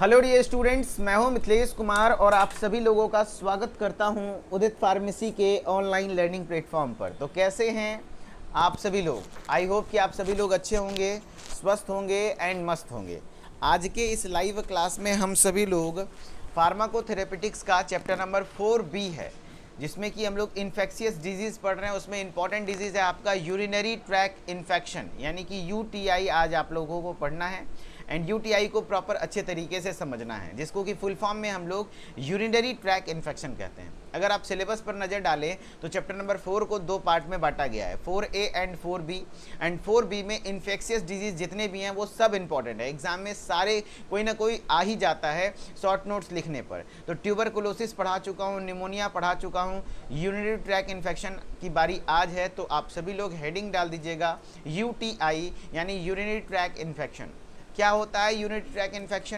Hello dear students, मैं हूं मिथिलेश कुमार और आप सभी लोगों का स्वागत करता हूं उदित फार्मेसी के ऑनलाइन लर्निंग प्लेटफॉर्म पर। तो कैसे हैं आप सभी लोग? आई होप कि आप सभी लोग अच्छे होंगे, स्वस्थ होंगे एंड मस्त होंगे। आज के इस लाइव क्लास में हम सभी लोग फार्माकोथेरेपेटिक्स का चैप्टर नंबर 4B है, जिसमें कि हम लोग इन्फेक्शियस डिजीज़ पढ़ रहे हैं। उसमें इंपॉर्टेंट डिजीज़ है आपका यूरिनरी ट्रैक इन्फेक्शन, यानी कि यूटीआई आज आप लोगों को पढ़ना है। एंड यूटीआई को प्रॉपर अच्छे तरीके से समझना है, जिसको कि फुल फॉर्म में हम लोग यूरिनरी ट्रैक इन्फेक्शन कहते हैं। अगर आप सिलेबस पर नज़र डालें तो चैप्टर नंबर 4 को दो पार्ट में बांटा गया है, 4A and 4B। And 4B में इन्फेक्शियस डिजीज़ जितने भी हैं वो सब इंपॉर्टेंट है, एग्जाम में सारे कोई ना कोई आ ही जाता है शॉर्ट नोट्स लिखने पर। तो ट्यूबरकुलोसिस पढ़ा चुका हूँ, निमोनिया पढ़ा चुका हूँ, यूरिनरी ट्रैक इन्फेक्शन की बारी आज है। तो आप सभी लोग हेडिंग डाल दीजिएगा यूटीआई, यानी यूरिनरी ट्रैक इन्फेक्शन। क्या होता है यूरिनरी ट्रैक इन्फेक्शन?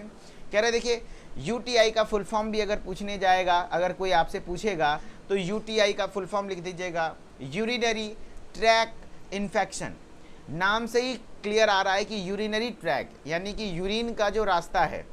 कह रहे देखिए, यूटीआई का फुल फॉर्म भी अगर पूछने जाएगा, अगर कोई आपसे पूछेगा तो यूटीआई का फुल फॉर्म लिख दीजिएगा यूरिनरी ट्रैक इन्फेक्शन। नाम से ही क्लियर आ रहा है कि यूरिनरी ट्रैक यानी कि यूरिन का जो रास्ता है,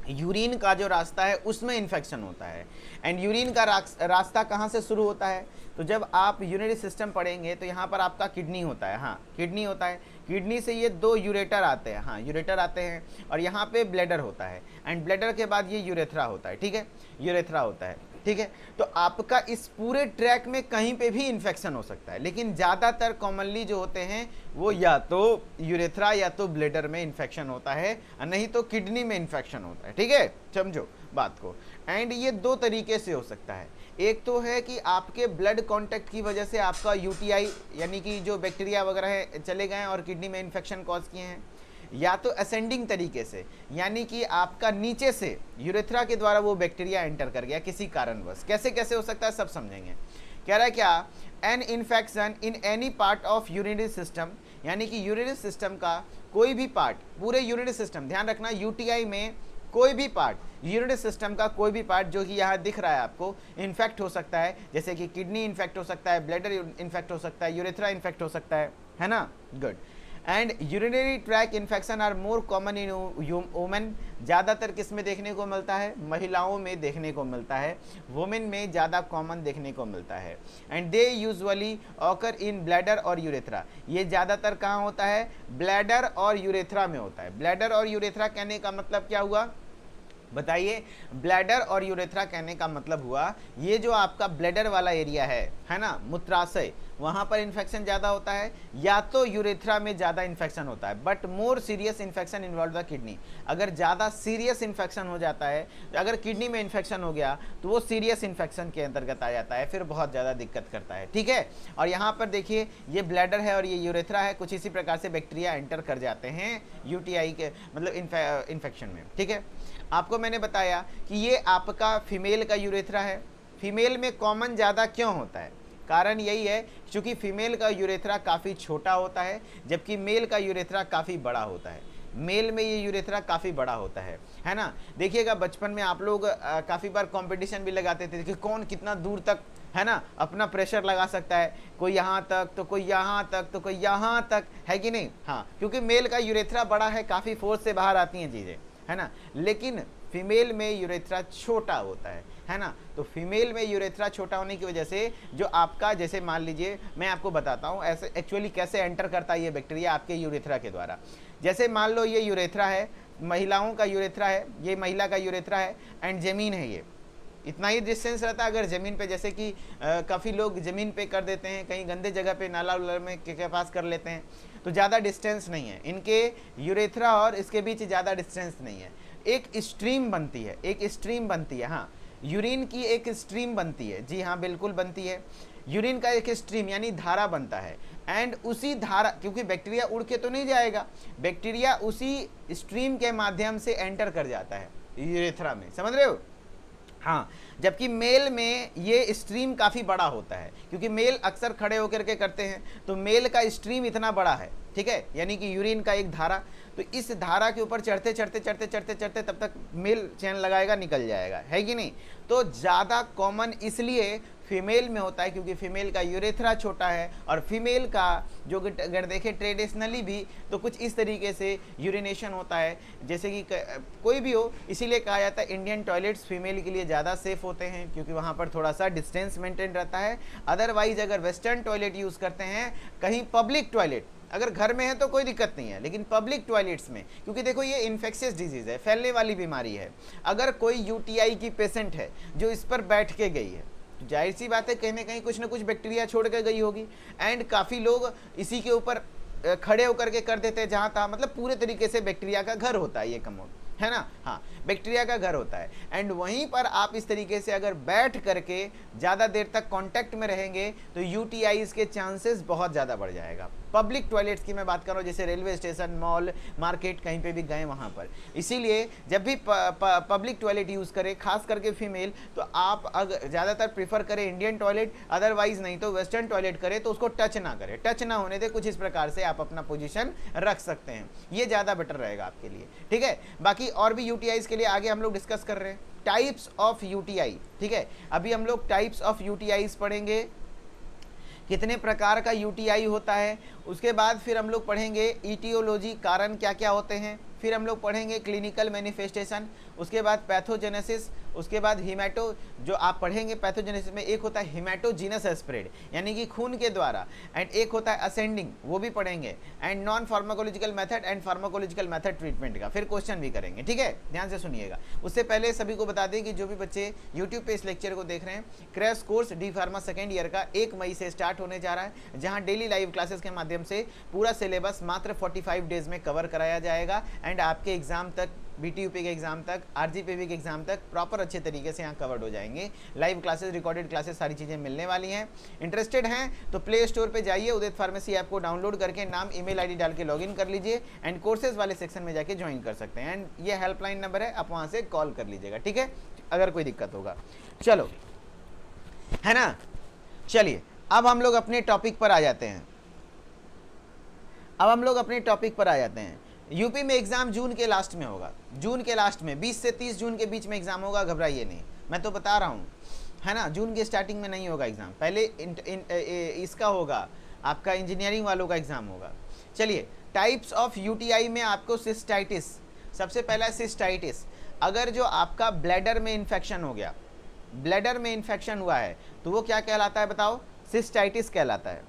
यूरिन का जो रास्ता है उसमें इन्फेक्शन होता है। एंड यूरिन का रास्ता कहाँ से शुरू होता है? तो जब आप यूरिनरी सिस्टम पढ़ेंगे तो यहाँ पर आपका किडनी होता है, हाँ किडनी होता है। किडनी से ये दो यूरेटर आते हैं, हाँ यूरेटर आते हैं, और यहाँ पे ब्लैडर होता है। एंड ब्लैडर के बाद ये यूरेथ्रा होता है, ठीक है, यूरेथ्रा होता है, ठीक है। तो आपका इस पूरे ट्रैक में कहीं पे भी इन्फेक्शन हो सकता है, लेकिन ज़्यादातर कॉमनली जो होते हैं वो या तो यूरेथ्रा या तो ब्लैडर में इन्फेक्शन होता है, नहीं तो किडनी में इन्फेक्शन होता है, ठीक है, समझो बात को। एंड ये दो तरीके से हो सकता है। एक तो है कि आपके ब्लड कांटेक्ट की वजह से आपका यूटीआई यानी कि जो बैक्टीरिया वगैरह है चले गए और किडनी में इन्फेक्शन कॉज किए हैं, या तो असेंडिंग तरीके से, यानी कि आपका नीचे से यूरेथ्रा के द्वारा वो बैक्टीरिया एंटर कर गया किसी कारणवश। कैसे कैसे हो सकता है सब समझेंगे। कह रहा है क्या? An infection in any part of urinary system, यानी कि यूरिनरी सिस्टम का कोई भी पार्ट, पूरे यूरिनरी सिस्टम, ध्यान रखना यूटीआई में कोई भी पार्ट, यूरिनरी सिस्टम का कोई भी पार्ट जो कि यहाँ दिख रहा है आपको, इन्फेक्ट हो सकता है। जैसे कि किडनी इन्फेक्ट हो सकता है, ब्लैडर इन्फेक्ट हो सकता है, यूरेथ्रा इन्फेक्ट हो सकता है ना? Good. And urinary tract infection are more common in women. ज़्यादातर किस में देखने को मिलता है? महिलाओं में देखने को मिलता है, वुमेन में ज़्यादा कॉमन देखने को मिलता है। And they usually occur in bladder और यूरेथ्रा। ये ज़्यादातर कहाँ होता है? ब्लैडर और यूरेथ्रा में होता है। ब्लैडर और यूरेथ्रा कहने का मतलब क्या हुआ बताइए? ब्लैडर और यूरेथ्रा कहने का मतलब हुआ ये जो आपका ब्लैडर वाला एरिया है ना, मूत्राशय, वहाँ पर इन्फेक्शन ज़्यादा होता है, या तो यूरेथ्रा में ज़्यादा इन्फेक्शन होता है। But more serious infection involve the kidney. अगर ज़्यादा सीरियस इन्फेक्शन हो जाता है, अगर किडनी में इन्फेक्शन हो गया तो वो सीरियस इन्फेक्शन के अंतर्गत आ जाता है, फिर बहुत ज़्यादा दिक्कत करता है, ठीक है। और यहाँ पर देखिए, ये ब्लैडर है और ये यूरेथ्रा है, कुछ इसी प्रकार से बैक्टीरिया एंटर कर जाते हैं यूटीआई के मतलब इन्फेक्शन में, ठीक है। आपको मैंने बताया कि ये आपका फीमेल का यूरेथ्रा है। फीमेल में कॉमन ज़्यादा क्यों होता है? कारण यही है क्योंकि फीमेल का यूरेथ्रा काफ़ी छोटा होता है, जबकि मेल का यूरेथ्रा काफ़ी बड़ा होता है। मेल में ये यूरेथ्रा काफ़ी बड़ा होता है ना। देखिएगा बचपन में आप लोग काफ़ी बार कंपटीशन भी लगाते थे कि कौन कितना दूर तक, है ना, अपना प्रेशर लगा सकता है। कोई यहाँ तक तो कोई यहाँ तक तो कोई यहाँ तक, है कि नहीं? हाँ, क्योंकि मेल का यूरेथ्रा बड़ा है, काफ़ी फोर्स से बाहर आती हैं चीज़ें, है ना। लेकिन फीमेल में यूरेथ्रा छोटा होता है ना। तो फीमेल में यूरेथ्रा छोटा होने की वजह से जो आपका, जैसे मान लीजिए मैं आपको बताता हूँ ऐसे एक्चुअली कैसे एंटर करता है ये बैक्टीरिया आपके यूरेथ्रा के द्वारा। जैसे मान लो ये यूरेथ्रा है, महिलाओं का यूरेथ्रा है, ये महिला का यूरेथ्रा है, एंड ज़मीन है, ये इतना ही डिस्टेंस रहता है। अगर ज़मीन पे, जैसे कि काफ़ी लोग ज़मीन पे कर देते हैं, कहीं गंदे जगह पे नाला उला में के पास कर लेते हैं, तो ज़्यादा डिस्टेंस नहीं है इनके यूरेथ्रा और इसके बीच, ज़्यादा डिस्टेंस नहीं है। एक स्ट्रीम बनती है, एक स्ट्रीम बनती है, हाँ, यूरिन की एक स्ट्रीम बनती है, जी हाँ बिल्कुल बनती है। यूरिन का एक स्ट्रीम यानी धारा बनता है। एंड उसी धारा, क्योंकि बैक्टीरिया उड़ के तो नहीं जाएगा, बैक्टीरिया उसी स्ट्रीम के माध्यम से एंटर कर जाता है यूरेथ्रा में, समझ रहे हो? हाँ, जबकि मेल में ये स्ट्रीम काफ़ी बड़ा होता है, क्योंकि मेल अक्सर खड़े होकर के करते हैं, तो मेल का स्ट्रीम इतना बड़ा है, ठीक है, यानी कि यूरिन का एक धारा। तो इस धारा के ऊपर चढ़ते चढ़ते चढ़ते चढ़ते चढ़ते तब तक मेल चैन लगाएगा, निकल जाएगा, है कि नहीं। तो ज़्यादा कॉमन इसलिए फीमेल में होता है क्योंकि फीमेल का यूरेथ्रा छोटा है, और फीमेल का जो अगर देखें ट्रेडिशनली भी तो कुछ इस तरीके से यूरिनेशन होता है जैसे कि कोई भी हो। इसीलिए कहा जाता है इंडियन टॉयलेट्स फीमेल के लिए ज़्यादा सेफ होते हैं क्योंकि वहाँ पर थोड़ा सा डिस्टेंस मेंटेन रहता है। अदरवाइज अगर वेस्टर्न टॉयलेट यूज़ करते हैं, कहीं पब्लिक टॉयलेट, अगर घर में है तो कोई दिक्कत नहीं है, लेकिन पब्लिक टॉयलेट्स में, क्योंकि देखो ये इन्फेक्शियस डिजीज़ है, फैलने वाली बीमारी है। अगर कोई यूटीआई की पेशेंट है जो इस पर बैठ के गई है तो जाहिर सी बात है कहीं ना कहीं कुछ ना कुछ बैक्टीरिया छोड़ के गई होगी। एंड काफ़ी लोग इसी के ऊपर खड़े होकर के कर देते हैं जहाँ तहाँ, मतलब पूरे तरीके से बैक्टीरिया का घर होता है ये कमोड, है ना। हाँ, बैक्टीरिया का घर होता है। एंड वहीं पर आप इस तरीके से अगर बैठ करके ज़्यादा देर तक कांटेक्ट में रहेंगे तो यूटीआईज के चांसेस बहुत ज़्यादा बढ़ जाएगा। पब्लिक टॉयलेट्स की मैं बात कर रहा हूँ, जैसे रेलवे स्टेशन, मॉल, मार्केट, कहीं पे भी गए वहाँ पर। इसीलिए जब भी पब्लिक टॉयलेट यूज़ करें, खास करके फीमेल, तो आप अगर ज़्यादातर प्रीफर करें इंडियन टॉयलेट, अदरवाइज नहीं तो वेस्टर्न टॉयलेट करें तो उसको टच ना करें, टच ना होने दे। कुछ इस प्रकार से आप अपना पोजीशन रख सकते हैं, ये ज़्यादा बेटर रहेगा आपके लिए, ठीक है। बाकी और भी यूटीआईज के लिए आगे हम लोग डिस्कस कर रहे हैं, टाइप्स ऑफ यूटीआई, ठीक है। अभी हम लोग टाइप्स ऑफ यूटीआईज पढ़ेंगे, कितने प्रकार का यूटीआई होता है। उसके बाद फिर हम लोग पढ़ेंगे ईटियोलॉजी, कारण क्या क्या होते हैं। फिर हम लोग पढ़ेंगे क्लिनिकल मैनिफेस्टेशन, उसके बाद पैथोजेनेसिस, उसके बाद हिमेटो, जो आप पढ़ेंगे पैथोजेनेसिस में एक होता है हिमेटोजीनस स्प्रेड यानी कि खून के द्वारा, एंड एक होता है असेंडिंग, वो भी पढ़ेंगे, and non pharmacological method and pharmacological method treatment का फिर क्वेश्चन भी करेंगे, ठीक है। ध्यान से सुनिएगा। उससे पहले सभी को बता दें कि जो भी बच्चे यूट्यूब पे इस लेक्चर को देख रहे हैं, crash course D pharma second year का 1 मई से स्टार्ट होने जा रहा है, जहाँ डेली लाइव क्लासेस के माध्यम से पूरा सिलेबस मात्र 45 डेज में कवर कराया जाएगा। एंड आपके एग्जाम तक, बीटीयूपी के एग्जाम तक, आरजीपीवी के एग्जाम तक प्रॉपर अच्छे तरीके से यहाँ कवर्ड हो जाएंगे। लाइव क्लासेस, रिकॉर्डेड क्लासेस, सारी चीज़ें मिलने वाली हैं। इंटरेस्टेड हैं तो प्ले स्टोर पे जाइए, उदित फार्मेसी ऐप को डाउनलोड करके नाम, ईमेल आईडी डाल के लॉगिन कर लीजिए, एंड कोर्सेज वाले सेक्शन में जाके ज्वाइन कर सकते हैं। एंड ये हेल्पलाइन नंबर है, आप वहाँ से कॉल कर लीजिएगा, ठीक है, अगर कोई दिक्कत होगा। चलो, है ना। चलिए अब हम लोग अपने टॉपिक पर आ जाते हैं। यूपी में एग्जाम जून के लास्ट में होगा, जून के लास्ट में 20 से 30 जून के बीच में एग्जाम होगा, घबराइए नहीं, मैं तो बता रहा हूँ, है ना। जून के स्टार्टिंग में नहीं होगा एग्जाम, पहले इसका होगा, आपका इंजीनियरिंग वालों का एग्जाम होगा। चलिए, टाइप्स ऑफ यूटीआई में आपको सिस्टाइटिस, सबसे पहला सिस्टाइटिस, अगर जो आपका ब्लैडर में इन्फेक्शन हो गया, ब्लैडर में इन्फेक्शन हुआ है तो वो क्या कहलाता है बताओ, सिस्टाइटिस कहलाता है।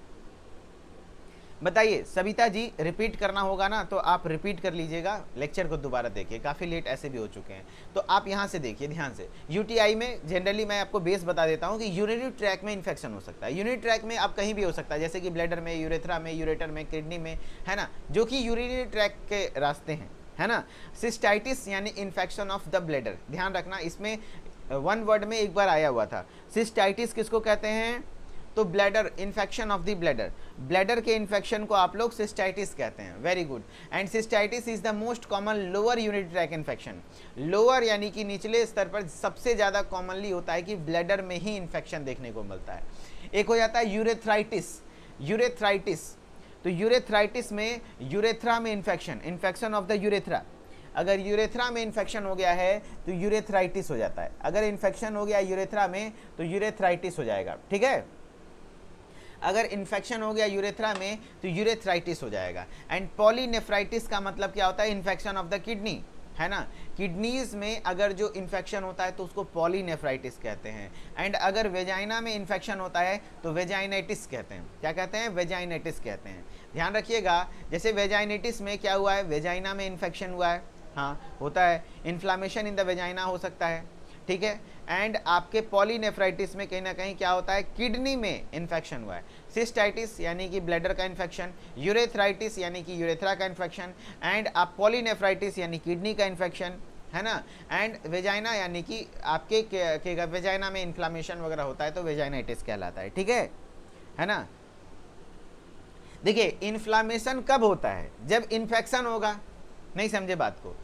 बताइए सविता जी, रिपीट करना होगा ना, तो आप रिपीट कर लीजिएगा, लेक्चर को दोबारा देखिए, काफ़ी लेट ऐसे भी हो चुके हैं, तो आप यहाँ से देखिए ध्यान से। यूटीआई में जनरली मैं आपको बेस बता देता हूँ कि यूरिनरी ट्रैक में इन्फेक्शन हो सकता है। यूरिनरी ट्रैक में आप कहीं भी हो सकता है, जैसे कि ब्लैडर में, यूरेथ्रा में, यूरेटर में, किडनी में, है ना, जो कि यूरिनरी ट्रैक के रास्ते हैं, है ना। सिस्टाइटिस यानी इन्फेक्शन ऑफ द ब्लैडर, ध्यान रखना, इसमें वन वर्ड में एक बार आया हुआ था। सिस्टाइटिस किसको कहते हैं, तो bladder, infection of the bladder, bladder के इन्फेक्शन को आप लोग सिस्टाइटिस कहते हैं। Very good. And cystitis is the most common lower urinary tract infection. Lower यानी कि निचले स्तर पर सबसे ज़्यादा कॉमनली होता है कि ब्लैडर में ही इन्फेक्शन देखने को मिलता है। एक हो जाता है यूरेथ्राइटिस, यूरेथ्राइटिस, तो यूरेथ्राइटिस में यूरेथ्रा में infection, infection of the urethra, अगर यूरेथ्रा में इन्फेक्शन हो गया है तो यूरेथ्राइटिस हो जाता है। अगर इन्फेक्शन हो गया यूरेथ्रा में तो यूरेथ्राइटिस हो जाएगा, ठीक है। अगर इन्फेक्शन हो गया यूरेथ्रा में तो यूरेथ्राइटिस हो जाएगा। एंड पॉलीनेफ्राइटिस का मतलब क्या होता है, इन्फेक्शन ऑफ द किडनी, है ना। किडनीज में अगर जो इन्फेक्शन होता है तो उसको पॉलीनेफ्राइटिस कहते हैं। एंड अगर वेजाइना में इन्फेक्शन होता है तो वेजाइनाइटिस कहते हैं। क्या कहते हैं, वेजाइनाइटिस कहते हैं। ध्यान रखिएगा, जैसे वेजाइनाइटिस में क्या हुआ है, वेजाइना में इन्फेक्शन हुआ है, हाँ होता है, इन्फ्लामेशन इन द वेजाइना हो सकता है, ठीक है। एंड आपके पॉलीनेफ्राइटिस में कहीं ना कहीं क्या होता है, किडनी में इन्फेक्शन हुआ है। सिस्टाइटिस यानी कि ब्लैडर का इन्फेक्शन, यूरेथ्राइटिस यानी कि यूरेथ्रा का इन्फेक्शन, एंड आप पॉलीनेफ्राइटिस यानी किडनी का इन्फेक्शन, है ना। एंड वेजाइना यानी कि आपके वेजाइना में इन्फ्लामेशन वगैरह होता है तो वेजाइनाइटिस कहलाता है, ठीक है ना। देखिए इन्फ्लामेशन कब होता है, जब इन्फेक्शन होगा, नहीं समझे बात को,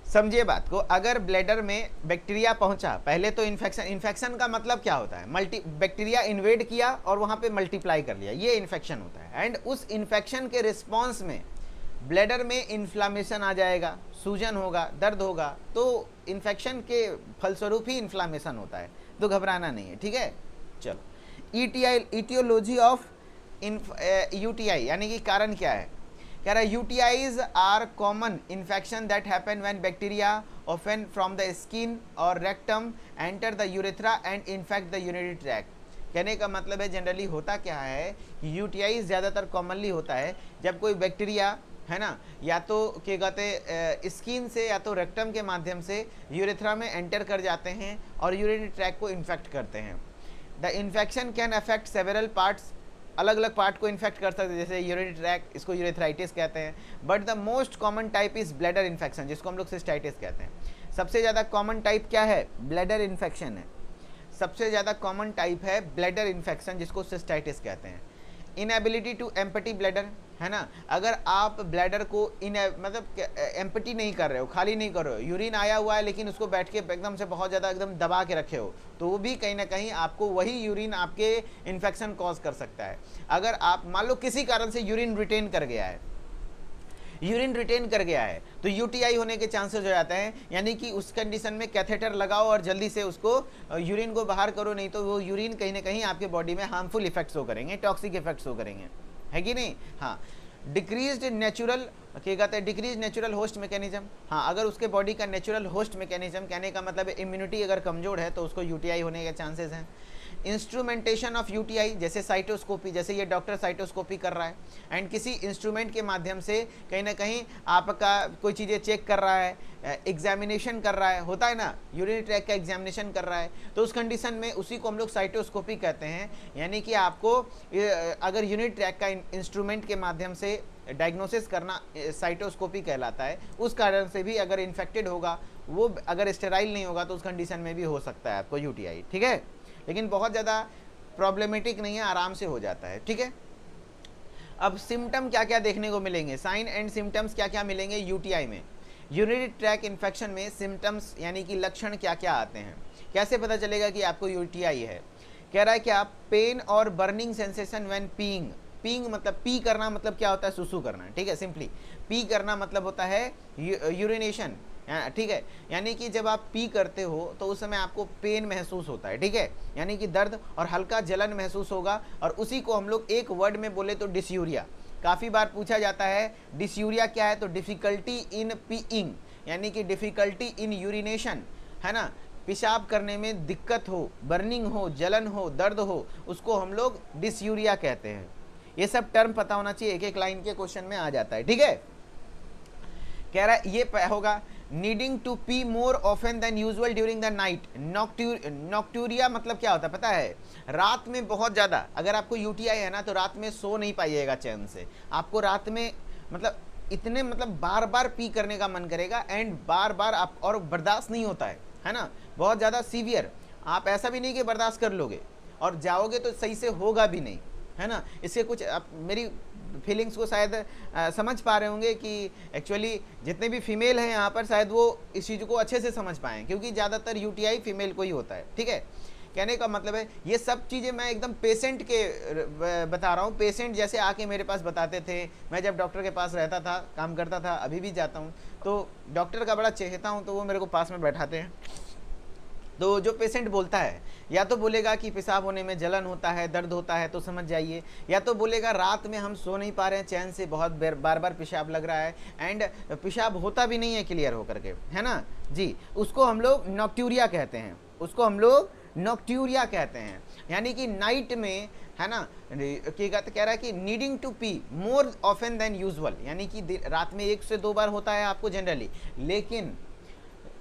समझिए बात को। अगर ब्लैडर में बैक्टीरिया पहुंचा, पहले तो इन्फेक्शन का मतलब क्या होता है, बैक्टीरिया इन्वेड किया और वहां पे मल्टीप्लाई कर लिया, ये इन्फेक्शन होता है। एंड उस इन्फेक्शन के रिस्पॉन्स में ब्लैडर में इन्फ्लामेशन आ जाएगा, सूजन होगा, दर्द होगा, तो इन्फेक्शन के फलस्वरूप ही इन्फ्लामेशन होता है, तो घबराना नहीं है, ठीक है। चलो, ईटियोलॉजी ऑफ यूटीआई यानी कि कारण क्या है। कह रहा है UTIs are common infection that happen when bacteria often from the skin और rectum enter the urethra and infect the urinary tract. कहने का मतलब है जनरली होता क्या है कि यूटीआई ज़्यादातर कॉमनली होता है जब कोई बैक्टीरिया है ना, या तो क्या कहते स्किन से या तो रेक्टम के माध्यम से यूरेथ्रा में एंटर कर जाते हैं और यूरिनरी ट्रैक्ट को इन्फेक्ट करते हैं। The infection can affect several parts, अलग अलग पार्ट को इन्फेक्ट कर सकते हैं, जैसे यूरिनरी ट्रैक्ट, इसको यूरेथ्राइटिस कहते हैं। But the most common type is bladder infection, जिसको हम लोग सिस्टाइटिस कहते हैं। सबसे ज़्यादा कॉमन टाइप क्या है, ब्लैडर इन्फेक्शन है। सबसे ज़्यादा कॉमन टाइप है ब्लैडर इन्फेक्शन, जिसको सिस्टाइटिस कहते हैं। इनएबिलिटी टू एम्पटी ब्लैडर, है ना, अगर आप ब्लैडर को मतलब एम्पटी नहीं कर रहे हो, खाली नहीं कर रहे हो, यूरिन आया हुआ है लेकिन उसको बैठ के एकदम से बहुत ज़्यादा एकदम दबा के रखे हो, तो वो भी कहीं ना कहीं आपको वही यूरिन आपके इन्फेक्शन कॉज कर सकता है। अगर आप मान लो किसी कारण से यूरिन रिटेन कर गया है, तो यूटीआई होने के चांसेस हो जाते हैं। यानी कि उस कंडीशन में कैथेटर लगाओ और जल्दी से उसको यूरिन को बाहर करो, नहीं तो वो यूरिन कहीं ना कहीं आपके बॉडी में हार्मफुल इफेक्ट्स हो करेंगे, टॉक्सिक इफेक्ट्स हो करेंगे, है कि नहीं। हाँ, डिक्रीज्ड नेचुरल, क्या कहते हैं, डिक्रीज नेचुरल होस्ट मैकेनिज्म। हाँ, अगर उसके बॉडी का नेचुरल होस्ट मैकेनिज्म, कहने का मतलब इम्यूनिटी अगर कमजोर है तो उसको यूटीआई होने के चांसेस हैं। इंस्ट्रूमेंटेशन ऑफ यूटीआई, जैसे साइटोस्कोपी, जैसे ये डॉक्टर साइटोस्कोपी कर रहा है एंड किसी इंस्ट्रूमेंट के माध्यम से कहीं ना कहीं आपका कोई चीज़ें चेक कर रहा है, एग्जामिनेशन कर रहा है, होता है ना, यूरिनरी ट्रैक्ट का एग्जामिनेशन कर रहा है, तो उस कंडीशन में उसी को हम लोग साइटोस्कोपी कहते हैं। यानी कि आपको अगर यूरिनरी ट्रैक्ट का इंस्ट्रूमेंट के माध्यम से डायग्नोसिस करना साइटोस्कोपी कहलाता है। उस कारण से भी अगर इन्फेक्टेड होगा, वो अगर स्टेराइल नहीं होगा, तो उस कंडीशन में भी हो सकता है आपको यूटीआई, ठीक है। लेकिन बहुत ज़्यादा प्रॉब्लमेटिक नहीं है, आराम से हो जाता है, ठीक है। अब सिम्टम क्या क्या देखने को मिलेंगे, साइन एंड सिम्टम्स क्या क्या मिलेंगे यूटीआई में। यूरिनरी ट्रैक इन्फेक्शन में सिम्टम्स यानी कि लक्षण क्या क्या आते हैं, कैसे पता चलेगा कि आपको यूटीआई है। कह रहा है कि आप पेन और burning sensation when peeing, peeing मतलब पी करना, मतलब क्या होता है, सुसु करना, ठीक है। सिंपली पी करना मतलब होता है यूरिनेशन, ठीक है। यानी कि जब आप पी करते हो तो उस समय आपको पेन महसूस होता है, ठीक है, यानी कि दर्द और हल्का जलन महसूस होगा, और उसी को हम लोग एक वर्ड में बोले तो डिसयूरिया। काफ़ी बार पूछा जाता है डिसयूरिया क्या है, तो डिफ़िकल्टी इन पीइंग, यानी कि डिफ़िकल्टी इन यूरिनेशन, है ना, पेशाब करने में दिक्कत हो, बर्निंग हो, जलन हो, दर्द हो, उसको हम लोग डिसयूरिया कहते हैं। ये सब टर्म पता होना चाहिए, एक एक लाइन के क्वेश्चन में आ जाता है, ठीक है। कह रहा है ये होगा needing to pee more often than usual during the night. Nocturia मतलब क्या होता है पता है, रात में बहुत ज़्यादा, अगर आपको यूटीआई है ना तो रात में सो नहीं पाइएगा चैन से, आपको रात में मतलब इतने मतलब बार बार पी करने का मन करेगा, एंड बार बार आप, और बर्दाश्त नहीं होता है ना, बहुत ज़्यादा सीवियर। आप ऐसा भी नहीं कि बर्दाश्त कर लोगे और जाओगे तो सही से होगा भी नहीं, है ना। इससे कुछ आप मेरी फीलिंग्स को शायद समझ पा रहे होंगे कि एक्चुअली जितने भी फीमेल हैं यहाँ पर शायद वो इस चीज़ को अच्छे से समझ पाएँ, क्योंकि ज़्यादातर यूटीआई फीमेल को ही होता है, ठीक है। कहने का मतलब है ये सब चीज़ें मैं एकदम पेशेंट के बता रहा हूँ, पेशेंट जैसे आके मेरे पास बताते थे, मैं जब डॉक्टर के पास रहता था, काम करता था, अभी भी जाता हूँ, तो डॉक्टर का बड़ा चहेता हूँ, तो वो मेरे को पास में बैठाते हैं, तो जो पेशेंट बोलता है या तो बोलेगा कि पेशाब होने में जलन होता है, दर्द होता है, तो समझ जाइए, या तो बोलेगा रात में हम सो नहीं पा रहे हैं चैन से, बहुत बार बार पेशाब लग रहा है, एंड पेशाब होता भी नहीं है क्लियर होकर के, है ना जी, उसको हम लोग नॉक्टूरिया कहते हैं, उसको हम लोग नॉक्टूरिया कहते हैं। यानी कि नाइट में, है ना, कह रहा है कि needing to pee more often than usual, यानी कि रात में 1 से 2 बार होता है आपको जनरली, लेकिन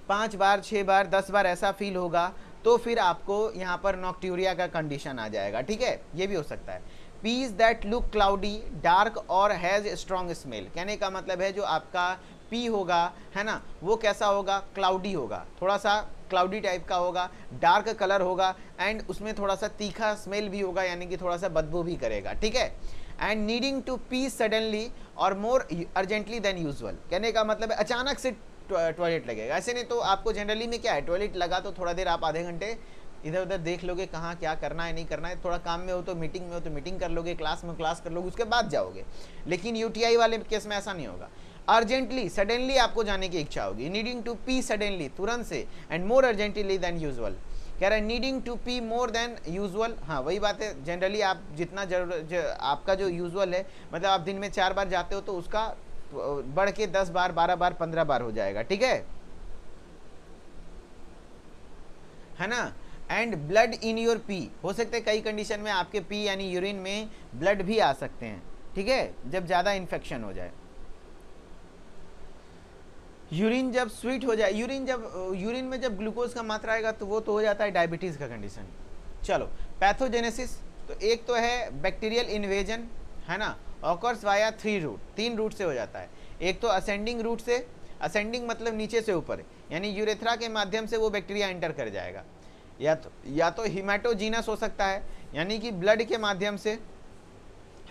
5 बार 6 बार 10 बार ऐसा फील होगा तो फिर आपको यहाँ पर नॉक्टूरिया का कंडीशन आ जाएगा, ठीक है। ये भी हो सकता है। Pees that look cloudy dark और हैज़ स्ट्रॉन्ग स्मेल, कहने का मतलब है जो आपका पी होगा, है ना, वो कैसा होगा, क्लाउडी होगा, थोड़ा सा क्लाउडी टाइप का होगा, डार्क कलर होगा, एंड उसमें थोड़ा सा तीखा स्मेल भी होगा, यानी कि थोड़ा सा बदबू भी करेगा, ठीक है। And needing to pee suddenly और मोर अर्जेंटली देन यूजुअल, कहने का मतलब है अचानक से टॉयलेट लगेगा, ऐसे नहीं तो आपको जनरली में क्या है, टॉयलेट लगा तो थोड़ा देर आप आधे घंटे इधर उधर देख लोगे कहाँ क्या करना है नहीं करना है, थोड़ा काम में हो तो मीटिंग में हो तो मीटिंग कर लोगे, क्लास में क्लास कर लोगे, उसके बाद जाओगे। लेकिन यूटीआई वाले केस में ऐसा नहीं होगा। अर्जेंटली सडनली आपको जाने की इच्छा होगी, नीडिंग टू पी सडनली, तुरंत से, and more urgently than usual. कह रहा है needing to pee more than usual, हाँ वही बात है, जनरली आप जितना आपका जो यूजुअल है, मतलब आप दिन में 4 बार जाते हो तो उसका बढ़ के 10 बार 12 बार 15 बार हो जाएगा, ठीक है ना। And blood in your P, हो सकता है कई कंडीशन में आपके पी यानी यूरिन में ब्लड भी आ सकते हैं, ठीक है, जब ज़्यादा इन्फेक्शन हो जाए। यूरिन जब स्वीट हो जाए, यूरिन में जब ग्लूकोज का मात्रा आएगा तो वो तो हो जाता है डायबिटीज़ का कंडीशन। चलो पैथोजेनेसिस, तो एक तो है बैक्टीरियल इन्वेजन, है ना, ऑकर्स वाया 3 रूट, 3 रूट से हो जाता है। एक तो असेंडिंग रूट से, असेंडिंग मतलब नीचे से ऊपर, यानी यूरेथ्रा के माध्यम से वो बैक्टीरिया एंटर कर जाएगा, या तो हिमेटोजीनस हो सकता है, यानी कि ब्लड के माध्यम से,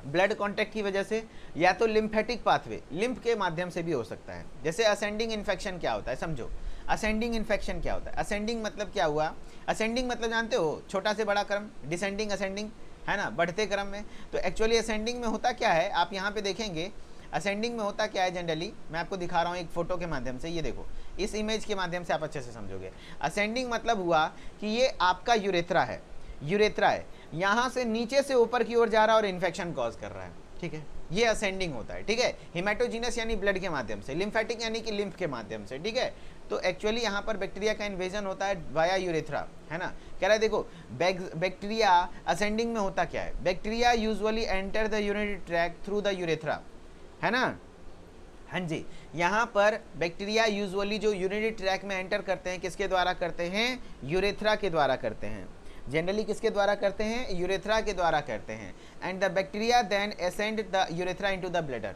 ब्लड कांटेक्ट की वजह से, या तो लिम्फेटिक पाथवे, लिम्फ के माध्यम से भी हो सकता है। जैसे असेंडिंग इन्फेक्शन क्या होता है समझो, असेंडिंग इन्फेक्शन क्या होता है, असेंडिंग मतलब क्या हुआ, असेंडिंग मतलब जानते हो छोटा से बड़ा क्रम, डिसेंडिंग असेंडिंग, है ना, बढ़ते क्रम में। तो एक्चुअली असेंडिंग में होता क्या है, आप यहाँ पे देखेंगे असेंडिंग में होता क्या है, जनरली मैं आपको दिखा रहा हूँ एक फोटो के माध्यम से, ये देखो, इस इमेज के माध्यम से आप अच्छे से समझोगे। असेंडिंग मतलब हुआ कि ये आपका यूरेथ्रा है, यहाँ से नीचे से ऊपर की ओर जा रहा है और इन्फेक्शन कॉज कर रहा है, ठीक है, ये असेंडिंग होता है, ठीक है। हिमेटोजीनस यानी ब्लड के माध्यम से, लिम्फेटिक यानी कि लिम्फ के माध्यम से, ठीक है। तो एक्चुअली यहाँ पर बैक्टीरिया का इन्वेजन होता है वाया यूरेथ्रा, है ना। कह रहा है देखो बैक्टीरिया असेंडिंग में होता क्या है, bacteria usually enter the urinary tract through the urethra, है ना। हाँ जी, यहाँ पर बैक्टीरिया यूजुअली जो यूरिनरी ट्रैक में एंटर करते हैं, किसके द्वारा करते हैं, यूरेथ्रा के द्वारा करते हैं। जनरली किसके द्वारा करते हैं, यूरेथ्रा के द्वारा करते हैं। And the bacteria then ascend the urethra into the bladder,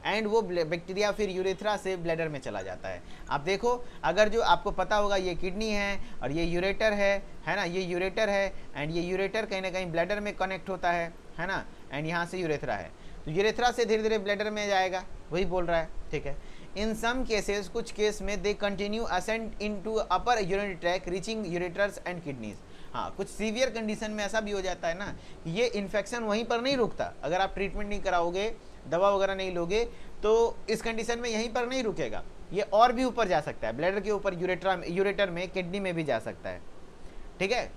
and वो बैक्टीरिया फिर यूरेथ्रा से ब्लैडर में चला जाता है। आप देखो, अगर जो आपको पता होगा ये किडनी है और ये यूरेटर है ना, ये यूरेटर है, एंड ये यूरेटर कहीं ना कहीं ब्लैडर में कनेक्ट होता है ना, एंड यहाँ से यूरेथ्रा है, तो यूरेथ्रा से धीरे धीरे ब्लैडर में जाएगा, वही बोल रहा है, ठीक है। इन सम केसेस, कुछ केस में they continue ascend into upper urinary track reaching ureters and kidneys. हाँ, कुछ सीवियर कंडीशन में ऐसा भी हो जाता है ना, ये इन्फेक्शन वहीं पर नहीं रुकता, अगर आप ट्रीटमेंट नहीं कराओगे, दवा वगैरह नहीं लोगे, तो इस कंडीशन में यहीं पर नहीं रुकेगा, ये और भी ऊपर जा सकता है, ब्लैडर के ऊपर, यूरेटर में, किडनी में भी जा सकता है, ठीक है।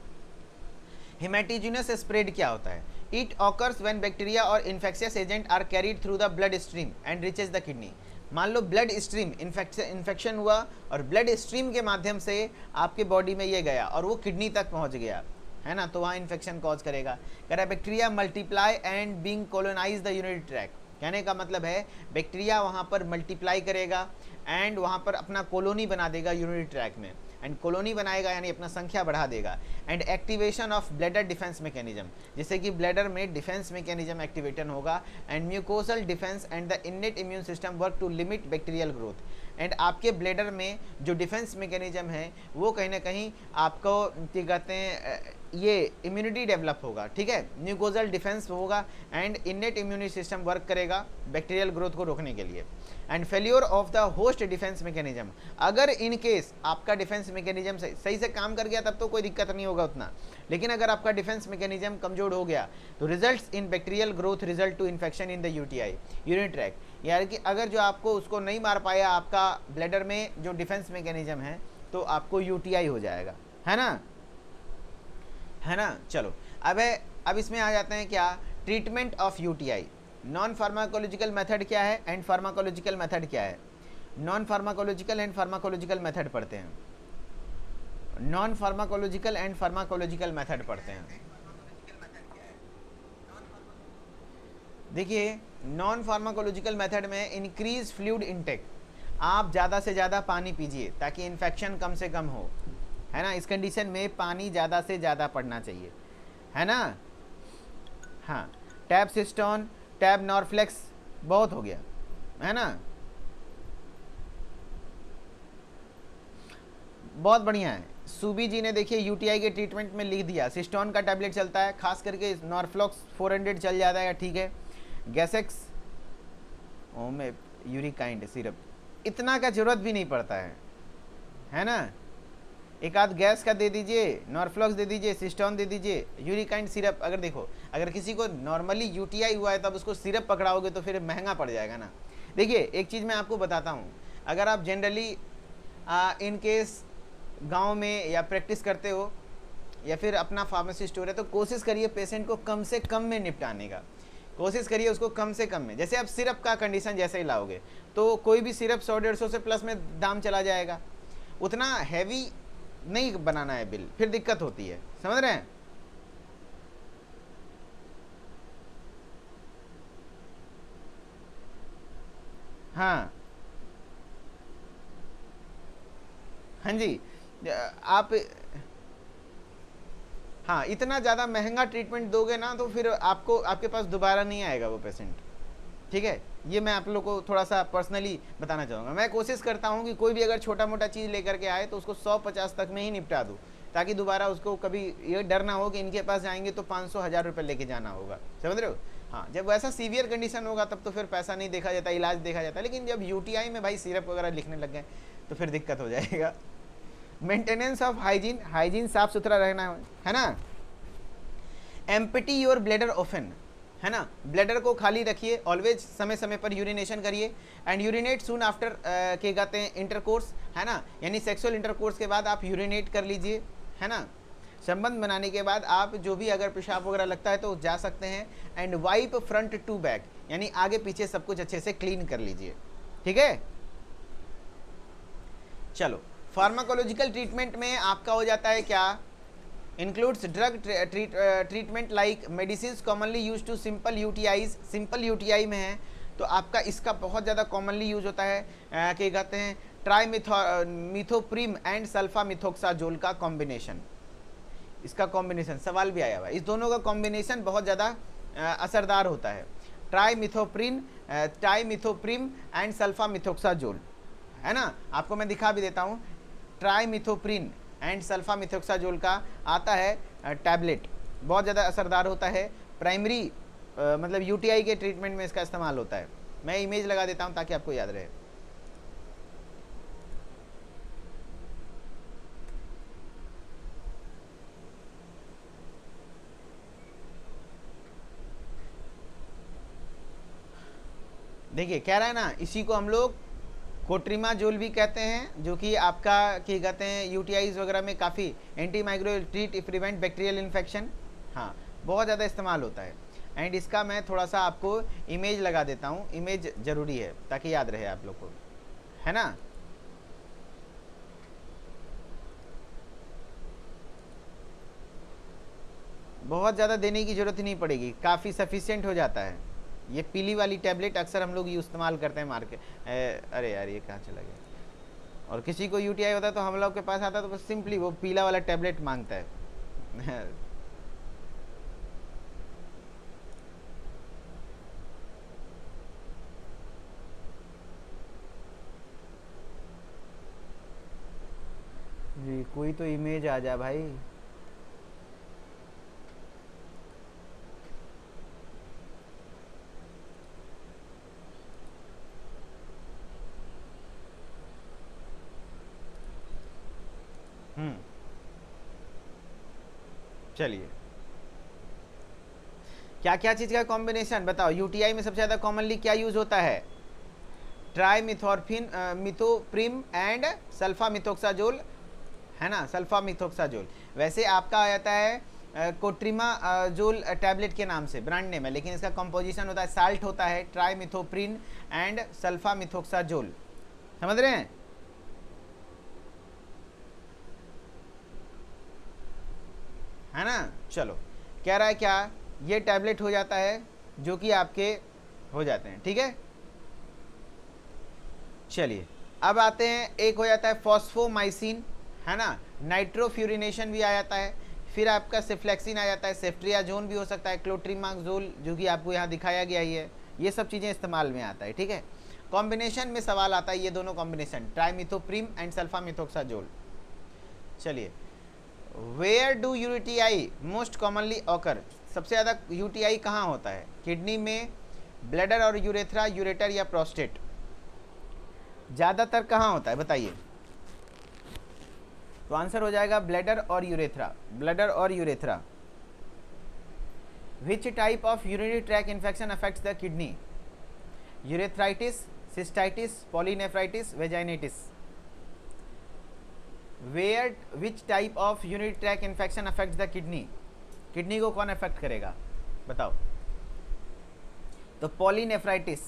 हेमेटोजेनस स्प्रेड क्या होता है, इट ऑकर्स व्हेन बैक्टीरिया और infectious agent are carried through the blood stream and reaches the kidney. मान लो ब्लड स्ट्रीम, इन्फेक्शन हुआ और ब्लड स्ट्रीम के माध्यम से आपके बॉडी में ये गया और वो किडनी तक पहुंच गया, है ना, तो वहाँ इन्फेक्शन कॉज करेगा। कह रहा है bacteria multiply and being colonise the urinary tract, कहने का मतलब है बैक्टीरिया वहाँ पर मल्टीप्लाई करेगा एंड वहाँ पर अपना कॉलोनी बना देगा यूरिनरी ट्रैक में, एंड कॉलोनी बनाएगा यानी अपना संख्या बढ़ा देगा। And activation of bladder defence mechanism, जैसे कि ब्लैडर में डिफेंस मैकेनिज्म एक्टिवेटन होगा, and mucosal defence and the innate immune system work to limit bacterial growth. And आपके ब्लैडर में जो डिफेंस मैकेनिज्म है वो कहीं ना कहीं आपको क्या कहते हैं, ये इम्यूनिटी डेवलप होगा, ठीक है, म्यूकोजल डिफेंस होगा and innate immunity system work करेगा बैक्टीरियल ग्रोथ को रोकने के लिए। And failure of the host defence mechanism, अगर इन केस आपका डिफेंस मैकेनिज्म सही से काम कर गया तब तो कोई दिक्कत नहीं होगा उतना, लेकिन अगर आपका डिफेंस मैकेनिज्म कमजोर हो गया तो results in bacterial growth result to infection in the UTI, urinary tract, यानी कि अगर जो आपको उसको नहीं मार पाया आपका ब्लैडर में जो डिफेंस मैकेनिज्म है तो आपको यूटीआई हो जाएगा, है ना। चलो अब इसमें आ जाते हैं क्या, treatment of UTI. Non pharmacological method क्या है एंड फार्माकोलॉजिकल मेथड क्या है, non pharmacological and pharmacological method पढ़ते हैं, non pharmacological and pharmacological method पढ़ते हैं। देखिए नॉन फार्माकोलॉजिकल मेथड में इंक्रीज फ्लूइड इनटेक, आप ज़्यादा से ज़्यादा पानी पीजिए ताकि इन्फेक्शन कम से कम हो, है ना, इस कंडीशन में पानी ज़्यादा से ज़्यादा पड़ना चाहिए, है ना। हाँ, टैब सिस्टोन, टैब नॉर्फ्लेक्स बहुत हो गया, है ना, बहुत बढ़िया है। सूबी जी ने देखिए यूटीआई के ट्रीटमेंट में लिख दिया, सिस्टोन का टैबलेट चलता है, खास करके नॉर्फ्लॉक्स 400 चल जाता है, ठीक है। गैसेक्स ओमे यूरिकाइंड सिरप, इतना का जरूरत भी नहीं पड़ता है ना। एक आध गैस का दे दीजिए, नॉर्फ्लॉक्स दे दीजिए, सिस्टोन दे दीजिए, यूरिकाइंड सिरप। अगर देखो, अगर किसी को नॉर्मली यूटीआई हुआ है तब उसको सिरप पकड़ाओगे तो फिर महंगा पड़ जाएगा ना। देखिए एक चीज़ मैं आपको बताता हूँ, अगर आप जनरली इन केस गांव में या प्रैक्टिस करते हो या फिर अपना फार्मेसी स्टोर है, तो कोशिश करिए पेशेंट को कम से कम में निपटाने का, कोशिश करिए उसको कम से कम में। जैसे आप सिरप का कंडीशन जैसे ही लाओगे तो कोई भी सिरप 100-150 से प्लस में दाम चला जाएगा, उतना हैवी नहीं बनाना है बिल, फिर दिक्कत होती है, समझ रहे हैं। हाँ हाँ जी, आप हाँ इतना ज़्यादा महंगा ट्रीटमेंट दोगे ना तो फिर आपको आपके पास दोबारा नहीं आएगा वो पेशेंट, ठीक है। ये मैं आप लोग को थोड़ा सा पर्सनली बताना चाहूँगा। मैं कोशिश करता हूँ कि कोई भी अगर छोटा मोटा चीज़ लेकर के आए तो उसको 100-50 तक में ही निपटा दूँ, ताकि दोबारा उसको कभी ये डर ना हो कि इनके पास जाएंगे तो 500-1000 रुपये लेके जाना होगा, समझ रहे हो। हाँ, जब वैसा सीवियर कंडीशन होगा तब तो फिर पैसा नहीं देखा जाता, इलाज देखा जाता है। लेकिन जब यूटीआई में भाई सिरप वगैरह लिखने लग गए तो फिर दिक्कत हो जाएगा। मेंटेनेंस ऑफ हाइजीन, हाइजीन साफ सुथरा रहना है ना। एम्प्टी योर ब्लैडर ऑफन, है ना, ब्लैडर को खाली रखिए ऑलवेज, समय समय पर यूरिनेशन करिए। एंड यूरिनेट सून आफ्टर के कहते हैं इंटरकोर्स, है ना, यानी सेक्सुअल इंटरकोर्स के बाद आप यूरिनेट कर लीजिए, है ना। संबंध बनाने के बाद आप जो भी अगर पेशाब वगैरह लगता है तो जा सकते हैं। And wipe front to back, यानी आगे पीछे सब कुछ अच्छे से क्लीन कर लीजिए, ठीक है। चलो, फार्माकोलॉजिकल ट्रीटमेंट में आपका हो जाता है क्या, includes drug treatment like medicines commonly used to simple UTIs। Simple UTI में है तो आपका इसका बहुत ज़्यादा कॉमनली यूज होता है, क्या कहते हैं, ट्राइमिथोप्रिम एंड सल्फामिथोक्साजोल का कॉम्बिनेशन। इसका कॉम्बिनेशन सवाल भी आया हुआ है, इस दोनों का कॉम्बिनेशन बहुत ज़्यादा असरदार होता है। ट्राइमिथोप्रिम एंड सल्फामिथोक्साजोल, है ना, आपको मैं दिखा भी देता हूँ। ट्राइमिथोप्रिन एंड सल्फामिथोक्साजोल का आता है टैबलेट, बहुत ज़्यादा असरदार होता है। प्राइमरी मतलब यूटीआई के ट्रीटमेंट में इसका इस्तेमाल होता है। मैं इमेज लगा देता हूँ ताकि आपको याद रहे। देखिए कह रहा है ना, इसी को हम लोग कोट्रिमाजोल भी कहते हैं, जो कि आपका क्या कहते हैं यूटीआईज वगैरह में काफ़ी anti microbial treat prevent bacterial infection, हाँ बहुत ज़्यादा इस्तेमाल होता है। एंड इसका मैं थोड़ा सा आपको इमेज लगा देता हूँ, इमेज ज़रूरी है ताकि याद रहे आप लोग को, है ना। बहुत ज़्यादा देने की ज़रूरत ही नहीं पड़ेगी, काफ़ी सफिशिएंट हो जाता है। ये पीली वाली टैबलेट अक्सर हम लोग इस्तेमाल करते हैं मार्केट। अरे यार ये कहाँ चला गया। और किसी को यूटीआई होता है तो हम लोग के पास आता है तो बस सिंपली वो पीला वाला टैबलेट मांगता है। जी कोई तो इमेज आ जा भाई। चलिए, क्या क्या चीज़ का कॉम्बिनेशन बताओ। यूटीआई में सबसे ज़्यादा कॉमनली क्या यूज होता है, ट्राइमिथोर्फिन मिथोप्रिम एंड सल्फामिथोक्साजोल, है ना, सल्फामिथोक्साजोल। वैसे आपका आ जाता है कोट्रिमाजोल टैबलेट के नाम से, ब्रांड नेम है, लेकिन इसका कंपोजिशन होता है साल्ट होता है, ट्राइमिथोप्रिन एंड सल्फामिथोक्साजोल, समझ रहे हैं। है ना। चलो, कह रहा है क्या, ये टैबलेट हो जाता है जो कि आपके हो जाते हैं, ठीक है। चलिए अब आते हैं, एक हो जाता है फॉस्फोमाइसिन, है ना, नाइट्रोफ्यूरिनेशन भी आ जाता है, फिर आपका सिफ्लेक्सिन आ जाता है, सेफ्ट्रियाजोन भी हो सकता है, क्लोट्रीमाक्सोल जो कि आपको यहाँ दिखाया गया ही है, ये सब चीज़ें इस्तेमाल में आता है, ठीक है। कॉम्बिनेशन में सवाल आता है ये दोनों कॉम्बिनेशन, ट्राइमिथोप्रिम एंड सल्फामिथोक्साजोल। चलिए, where do UTI most commonly occur, सबसे ज़्यादा यूटीआई कहाँ होता है, किडनी में, ब्लैडर और यूरेथ्रा, यूरेटर या प्रोस्टेट, ज़्यादातर कहाँ होता है बताइए। तो आंसर हो जाएगा ब्लैडर और यूरेथ्रा, ब्लैडर और urethra. Which type of urinary tract infection affects the kidney? Urethritis, cystitis, pyelonephritis, vaginitis. Where which type of urinary tract infection affects the kidney? Kidney को कौन अफेक्ट करेगा बताओ? तो पॉलीनेफ्राइटिस,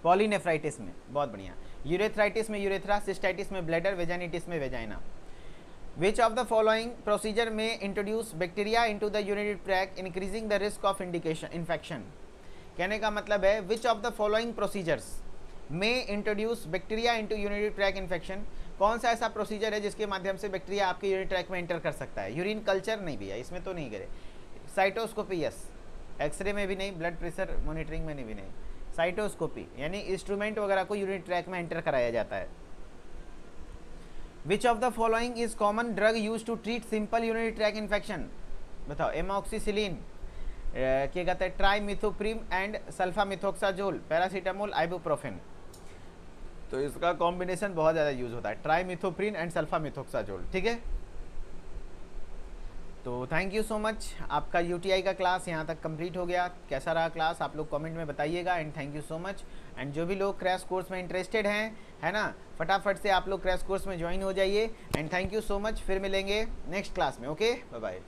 पॉलीनेफ्राइटिस में, बहुत बढ़िया। यूरेथ्राइटिस में यूरेथ्रा, सिस्टाइटिस में ब्लैडर, वेजाइनिटिस में vagina. Which of the following procedure may introduce bacteria into the urinary tract increasing the risk of infection? कहने का मतलब है which of the following procedures may introduce bacteria into urinary tract infection? कौन सा ऐसा procedure है जिसके माध्यम से बैक्टीरिया आपके यूरिन ट्रैक में एंटर कर सकता है? यूरिन कल्चर नहीं भैया, इसमें तो नहीं करे। साइटोस्कोपी यस, एक्सरे में भी नहीं, ब्लड प्रेशर मॉनिटरिंग में भी नहीं। साइटोस्कोपी यानी इंस्ट्रूमेंट वगैरह को यूरिन ट्रैक में एंटर कराया जाता है। Which of the following is common drug use to treat simple urinary tract infection? बताओ। एमॉक्सिसिलिन, क्या कहते हैं, trimethoprim and sulfamethoxazole, paracetamol, ibuprofen. तो इसका कॉम्बिनेशन बहुत ज़्यादा यूज होता है, ट्राइमिथोप्रिन एंड सल्फामिथोक्साजोल, ठीक है। तो थैंक यू सो मच, आपका यूटीआई का क्लास यहाँ तक कंप्लीट हो गया। कैसा रहा क्लास आप लोग कमेंट में बताइएगा, and thank you so much. And जो भी लोग क्रैश कोर्स में इंटरेस्टेड हैं, है ना, फटाफट से आप लोग क्रैश कोर्स में ज्वाइन हो जाइए। And thank you so much, फिर मिलेंगे नेक्स्ट क्लास में। Okay, bye bye.